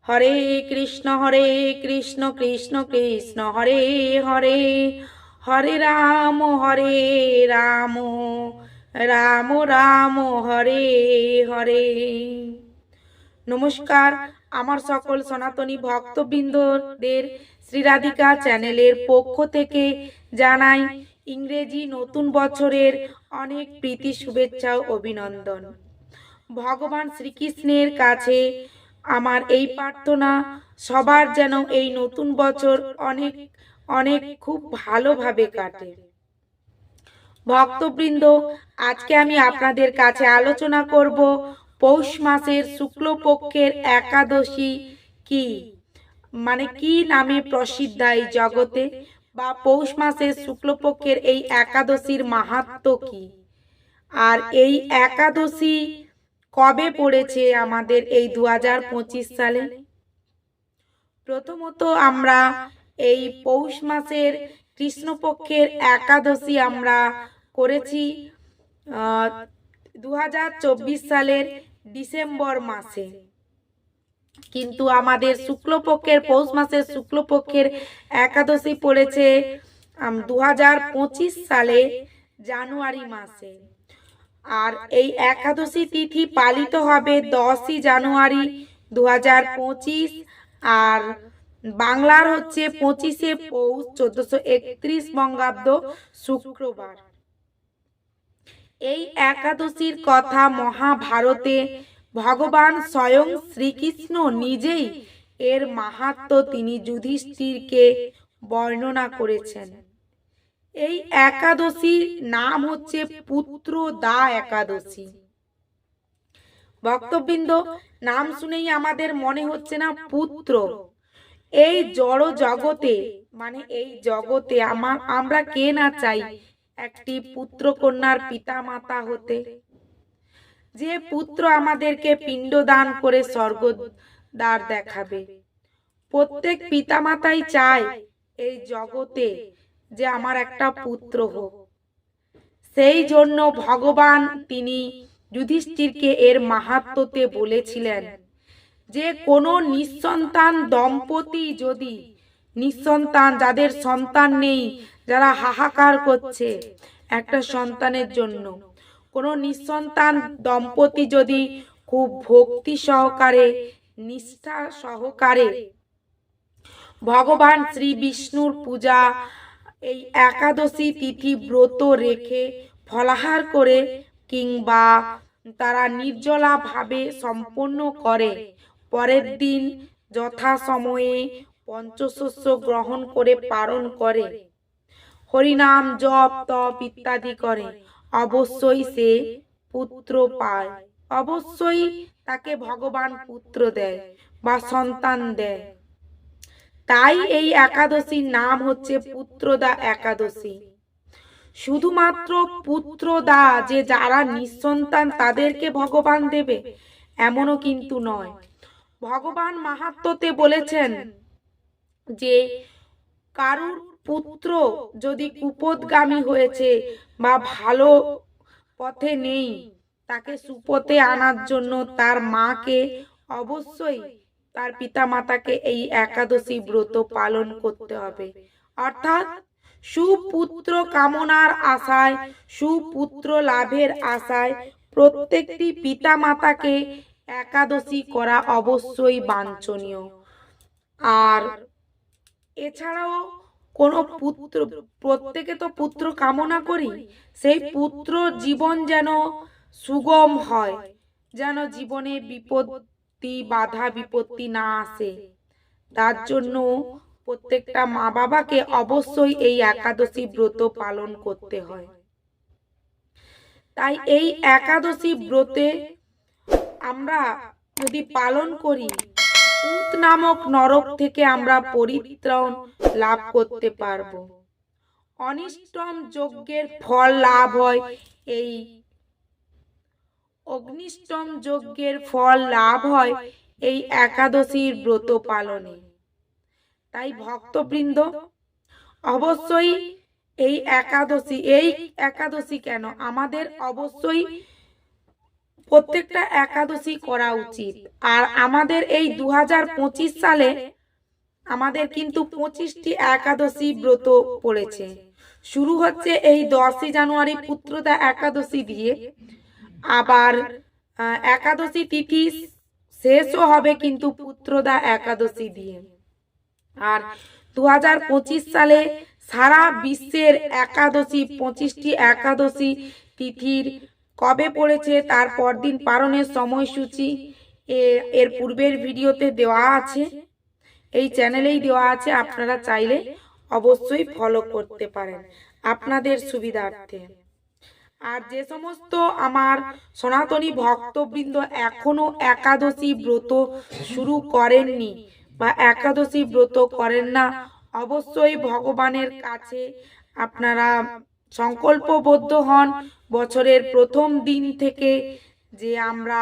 হরে কৃষ্ণ কৃষ্ণ কৃষ্ণ হরে হরে, হরে রাম রাম রাম রাম হরে হরে। নমস্কার, আমার সকল সনাতনী ভক্তবৃন্দদের শ্রী রাধিকা চ্যানেলের পক্ষ থেকে জানাই ইংরেজি নতুন বছরের অনেক প্রীতি শুভেচ্ছা ও অভিনন্দন। ভগবান শ্রীকৃষ্ণের কাছে আমার এই প্রার্থনা, সবার যেন এই নতুন বছর অনেক অনেক খুব ভালোভাবে কাটে। ভক্তবৃন্দ, আজকে আমি আপনাদের কাছে আলোচনা করব পৌষ মাসের শুক্লপক্ষের একাদশী কি, মানে কি নামে প্রসিদ্ধ এই জগতে, বা পৌষ মাসের শুক্লপক্ষের এই একাদশীর মাহাত্ম্য কি, আর এই একাদশী কবে পড়েছে আমাদের এই 2025 সালে। প্রথমত আমরা এই পৌষ মাসের কৃষ্ণপক্ষের একাদশী আমরা করেছি 2024 সালের ডিসেম্বর মাসে, কিন্তু আমাদের শুক্লপক্ষের পৌষ মাসের শুক্লপক্ষের একাদশী পড়েছে 2025 সালে জানুয়ারি মাসে। আর এই একাদশী তিথি পালিত হবে 10ই জানুয়ারি 2025, আর বাংলার হচ্ছে 25শে পৌষ 1431 বঙ্গাব্দ শুক্রবার। এই একাদশীর কথা মহাভারতে ভগবান স্বয়ং শ্রীকৃষ্ণ নিজেই এর মাহাত্ম্য তিনি যুধিষ্ঠিরকে বর্ণনা করেছেন। এই একাদশীর নাম হচ্ছে পুত্রদা একাদশী। ভক্তবৃন্দ, নাম শুনেই আমাদের মনে হচ্ছে না পুত্র। এই জড় জগতে, মানে এই জগতে আমরা কে না চাই একটি পুত্র কন্যার পিতা মাতা হতে, যে পুত্র আমাদেরকে পিণ্ডদান করে স্বর্গদ্বার দেখাবে। প্রত্যেক পিতা মাতাই চায় এই জগতে যে আমার একটা পুত্র হোক। সেই জন্য ভগবান তিনি যুধিষ্ঠিরকে এর মাহাত্ম্যতে বলেছিলেন যে কোনো নিঃসন্তান দম্পতি, যদি নিঃসন্তান, যাদের সন্তান নেই, যারা হাহাকার করছে একটা সন্তানের জন্য, কোনো নিঃসন্তান দম্পতি যদি খুব ভক্তি সহকারে, নিষ্ঠা সহকারে ভগবান শ্রী বিষ্ণুর পূজা, এই একাদশী তিথি ব্রত রেখে ফলাহার করে, কিংবা তারা নির্জলা ভাবে সম্পন্ন করে, পরের দিন যথা সময়ে পঞ্চশস্য গ্রহণ করে পালন করে, হরিনাম জপ তপ ইত্যাদি করে, অবশ্যই সে পুত্র পায়, অবশ্যই তাকে ভগবান পুত্র দেয় বা সন্তান দেয়। তাই এই একাদশীর নাম হচ্ছে পুত্রদা একাদশী। শুধুমাত্র পুত্রদা যে যারা নিঃসন্তান তাদেরকে ভগবান দেবে এমনও কিন্তু নয়। ভগবান মাহাত্ম্যতে বলেছেন যে কারুর পুত্র যদি কুপথগামী হয়েছে বা ভালো পথে নেই, তাকে সুপথে আনার জন্য তার মাকে অবশ্যই, তার পিতা মাতাকে এই একাদশী ব্রত পালন করতে হবে। অর্থাৎ সুপুত্র কামনার আশায়, সুপুত্র লাভের আশায় প্রত্যেকটি পিতা মাতাকে একাদশী করা অবশ্যই বাঞ্ছনীয়। আর এছাড়াও কোনো পুত্র, প্রত্যেকে তো পুত্র কামনা করি, সেই পুত্র জীবন যেন সুগম হয়, যেন জীবনে বিপত্তি বাধা বিপত্তি না আসে, তার জন্য প্রত্যেকটা মা বাবাকে অবশ্যই এই একাদশী ব্রত পালন করতে হয়। তাই এই একাদশী ব্রতে আমরা যদি পালন করি, পুত নামক নরক থেকে আমরা পরিত্রাণ লাভ করতে পারব। অনিষ্টম যজ্ঞের ফল লাভ হয়, এই অগ্নিষ্টম যজ্ঞের ফল লাভ হয় এই একাদশীর ব্রত পালনে। তাই ভক্তবৃন্দ, অবশ্যই এই একাদশী কেন আমাদের অবশ্যই প্রত্যেকটা একাদশী করা উচিত। আর আমাদের এই 2025 সালে আমাদের কিন্তু 25টি একাদশী ব্রত পড়েছে। শুরু হচ্ছে এই 10ই জানুয়ারি পুত্রদা একাদশী দিয়ে, আবার একাদশী তিথি শেষও হবে কিন্তু পুত্রদা একাদশী দিয়ে। আর 2025 সালে সারা বিশ্বের একাদশী 25টি একাদশী তিথির কবে পড়েছে তার পরদিন পালনের সময়সূচি এর পূর্বের ভিডিওতে দেওয়া আছে, এই চ্যানেলেই দেওয়া আছে। আপনারা চাইলে অবশ্যই ফলো করতে পারেন আপনাদের সুবিধার্থে। আর যে সমস্ত আমার সনাতনী ভক্তবৃন্দ এখনো একাদশী ব্রত শুরু করেননি বা একাদশী ব্রত করেন না, অবশ্যই ভগবানের কাছে আপনারা সংকল্পবদ্ধ হন বছরের প্রথম দিন থেকে যে আমরা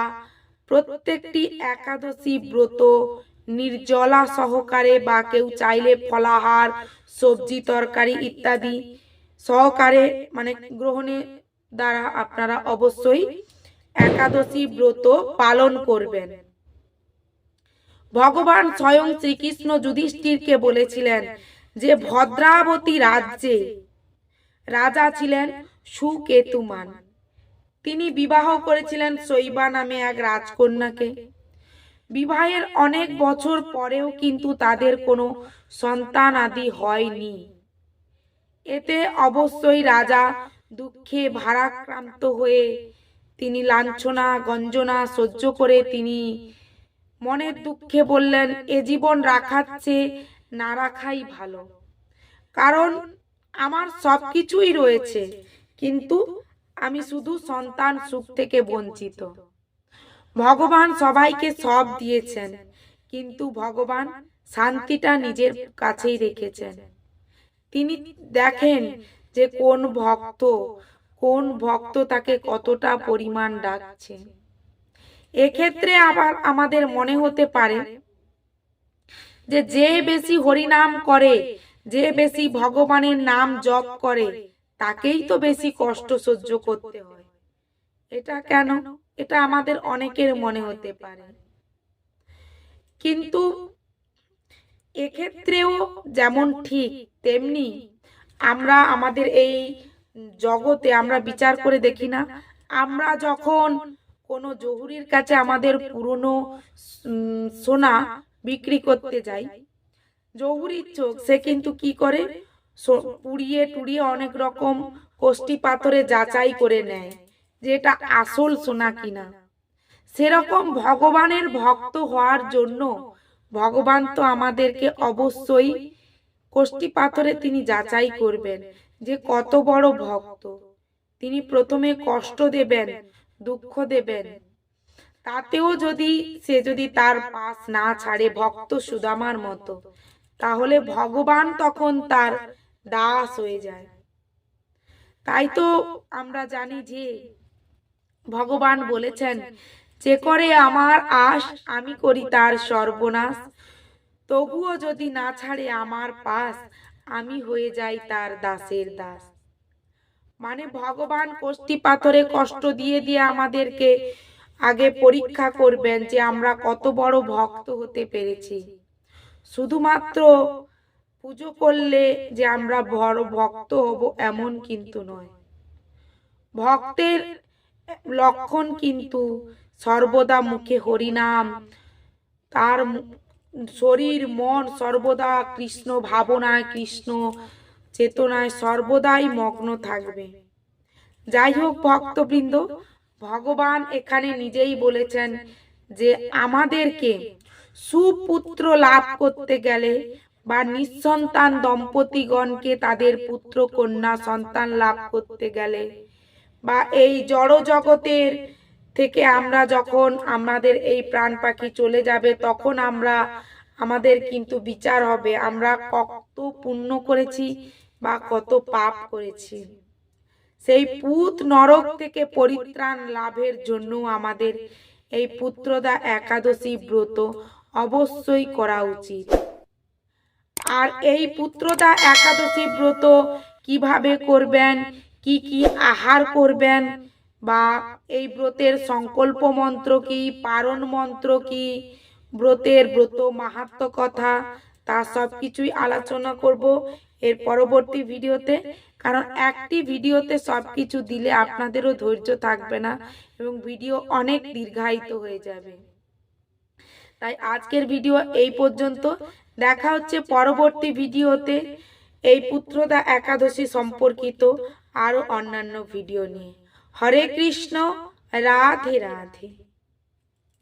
প্রত্যেকটি একাদশী ব্রত নির্জলা সহকারে বা কেউ চাইলে ফলাহার সবজি তরকারি ইত্যাদি সহকারে মানে গ্রহণের দ্বারা আপনারা অবশ্যই একাদশী ব্রত পালন করবেন। ভগবান স্বয়ং শ্রীকৃষ্ণ যুধিষ্ঠিরকে বলেছিলেন যে ভদ্রাবতী রাজ্যে রাজা ছিলেন সুকেতুমান। তিনি বিবাহ করেছিলেন শৈবা নামে এক রাজকন্যাকে। বিবাহের অনেক বছর পরেও কিন্তু তাদের কোনো সন্তান আদি হয়নি। এতে অবশ্যই রাজা দুঃখে ভারাক্রান্ত হয়ে তিনি লাঞ্ছনা গঞ্জনা সহ্য করে তিনি মনের দুঃখে বললেন, এ জীবন রাখার চেয়ে না রাখাই ভালো, কারণ আমার সব কিছুই রয়েছে কিন্তু আমি শুধু সন্তান সুখ থেকে বঞ্চিত। ভগবান সবাইকে সব দিয়েছেন কিন্তু ভগবান শান্তিটা নিজের কাছেই রেখেছেন। তিনি দেখেন যে কোন ভক্ত তাকে কতটা পরিমাণ ডাকছে। এক্ষেত্রে আবার আমাদের মনে হতে পারে যে যে বেশি হরিনাম করে, যে বেশি ভগবানের নাম জপ করে তাকেই তো বেশি কষ্ট সহ্য করতে হয়। এটা কেন? এটা আমাদের অনেকের মনে হতে পারে, কিন্তু এক্ষেত্রেও যেমন ঠিক তেমনি আমরা আমাদের এই জগতে আমরা বিচার করে দেখি না, আমরা যখন কোনো জহুরির কাছে আমাদের পুরনো সোনা বিক্রি করতে যাই, জহুরির চোখ সে কিন্তু কি করে পুড়িয়ে টুড়িয়ে অনেক রকম কোষ্টি পাথরে যাচাই করে নেয় যে এটা আসল সোনা কিনা। সেরকম ভগবানের ভক্ত হওয়ার জন্য ভগবান তো আমাদেরকে অবশ্যই কোষ্টি পাথরে তিনি যাচাই করবেন যে কত বড় ভক্ত। তিনি প্রথমে কষ্ট দেবেন, দুঃখ দেবেন, তাতেও যদি তার পাশ না ছাড়ে ভক্ত সুদামার মতো, তাহলে ভগবান তখন তার দাস হয়ে যায়। তাই তো আমরা জানি যে ভগবান বলেছেন, যে করে আমার আশ আমি করি তার সর্বনাশ, তবুও যদি না ছাড়ে আমার পাশ আমি হয়ে যাই তার দাসের দাস। মানে ভগবান কোষ্টি পাথরে কষ্ট দিয়ে দিয়ে আমাদেরকে আগে পরীক্ষা করবেন যে আমরা কত বড় ভক্ত হতে পেরেছি। শুধুমাত্র পুজো করলে যে আমরা বড় ভক্ত হব এমন কিন্তু নয়। ভক্তের লক্ষণ কিন্তু সর্বদা মুখে হরিনাম, তার শরীর মন সর্বদা কৃষ্ণ ভাবনায় কৃষ্ণ চেতনায় সর্বদাই মগ্ন থাকবে। যাই হোক ভক্তবৃন্দ, ভগবান এখানে নিজেই বলেছেন যে আমাদেরকে সুপুত্র লাভ করতে গেলে বা নিঃসন্তান দম্পতিগণকে তাদের পুত্র কন্যা সন্তান লাভ করতে গেলে বা এই জড় জগতের থেকে আমরা যখন আমাদের এই প্রাণ পাখি চলে যাবে তখন আমাদের কিন্তু বিচার হবে আমরা কত পুণ্য করেছি বা কত পাপ করেছি। সেই পুত নরক থেকে পরিত্রাণ লাভের জন্য আমাদের এই পুত্রদা একাদশী ব্রত অবশ্যই করা উচিত। আর এই পুত্রদা একাদশী ব্রত কিভাবে করবেন, কি কি আহার করবেন বা এই ব্রতের সংকল্প মন্ত্র কি, পারণ মন্ত্র কি, ব্রতের ব্রত মাহাত্ম্য কথা, তা সব কিছুই আলোচনা করব এর পরবর্তী ভিডিওতে। কারণ একটি ভিডিওতে সব কিছু দিলে আপনাদেরও ধৈর্য থাকবে না এবং ভিডিও অনেক দীর্ঘায়িত হয়ে যাবে। তাই আজকের ভিডিও এই পর্যন্ত। দেখা হচ্ছে পরবর্তী ভিডিওতে এই পুত্রদা একাদশী সম্পর্কিত আরো অন্যান্য ভিডিও নিয়ে। হরে কৃষ্ণ, রাধে রাধে।